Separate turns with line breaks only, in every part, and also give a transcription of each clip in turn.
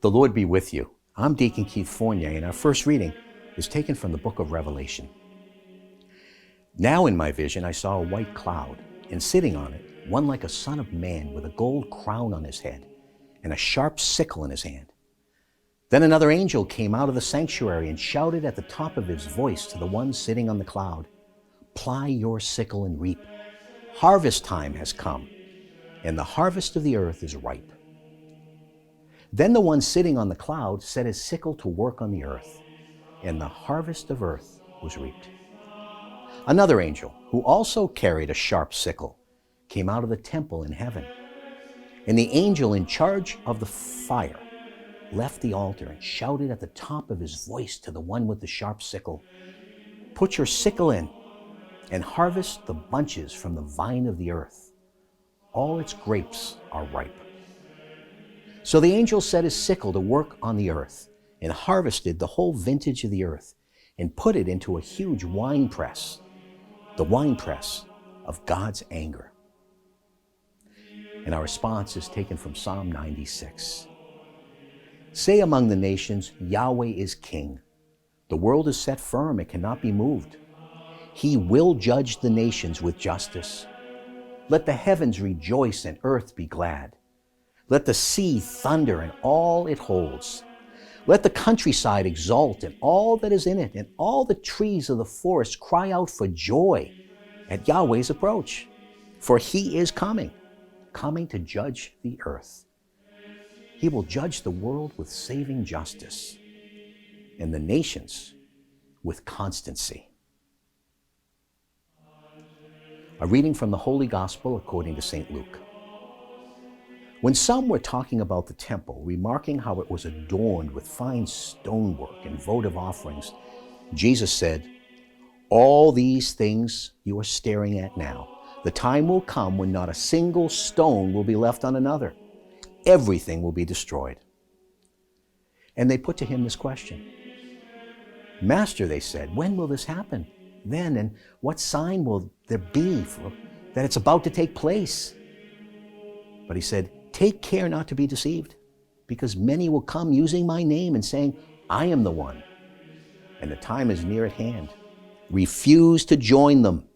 The Lord be with you. I'm Deacon Keith Fournier, and our first reading is taken from the book of Revelation. Now in my vision I saw a white cloud, and sitting on it, one like a son of man with a gold crown on his head and a sharp sickle in his hand. Then another angel came out of the sanctuary and shouted at the top of his voice to the one sitting on the cloud, "Ply your sickle and reap. Harvest time has come, and the harvest of the earth is ripe." Then the one sitting on the cloud set his sickle to work on the earth, and the harvest of earth was reaped. Another angel, who also carried a sharp sickle, came out of the temple in heaven. And the angel in charge of the fire left the altar and shouted at the top of his voice to the one with the sharp sickle, "Put your sickle in and harvest the bunches from the vine of the earth. All its grapes are ripe." So the angel set his sickle to work on the earth and harvested the whole vintage of the earth and put it into a huge winepress, the winepress of God's anger. And our response is taken from Psalm 96. Say among the nations, Yahweh is king. The world is set firm, it cannot be moved. He will judge the nations with justice. Let the heavens rejoice and earth be glad. Let the sea thunder and all it holds. Let the countryside exult and all that is in it, and all the trees of the forest cry out for joy at Yahweh's approach. For he is coming to judge the earth. He will judge the world with saving justice, and the nations with constancy. A reading from the Holy Gospel according to St. Luke. When some were talking about the temple, remarking how it was adorned with fine stonework and votive offerings, Jesus said, "All these things you are staring at now, the time will come when not a single stone will be left on another. Everything will be destroyed." And they put to him this question. "Master," they said, "when will this happen? Then, and what sign will there be that it's about to take place?" But he said, "Take care not to be deceived, because many will come using my name and saying, 'I am the one,' and the time is near at hand. Refuse to join them.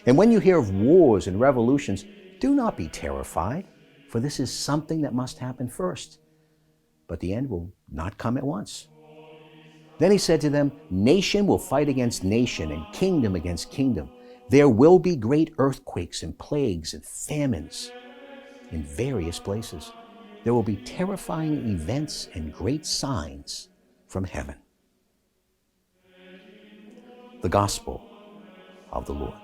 And when you hear of wars and revolutions, do not be terrified, for this is something that must happen first, but the end will not come at once." Then he said to them, "Nation will fight against nation and kingdom against kingdom. There will be great earthquakes and plagues and famines in various places. There will be terrifying events and great signs from heaven." The Gospel of the Lord.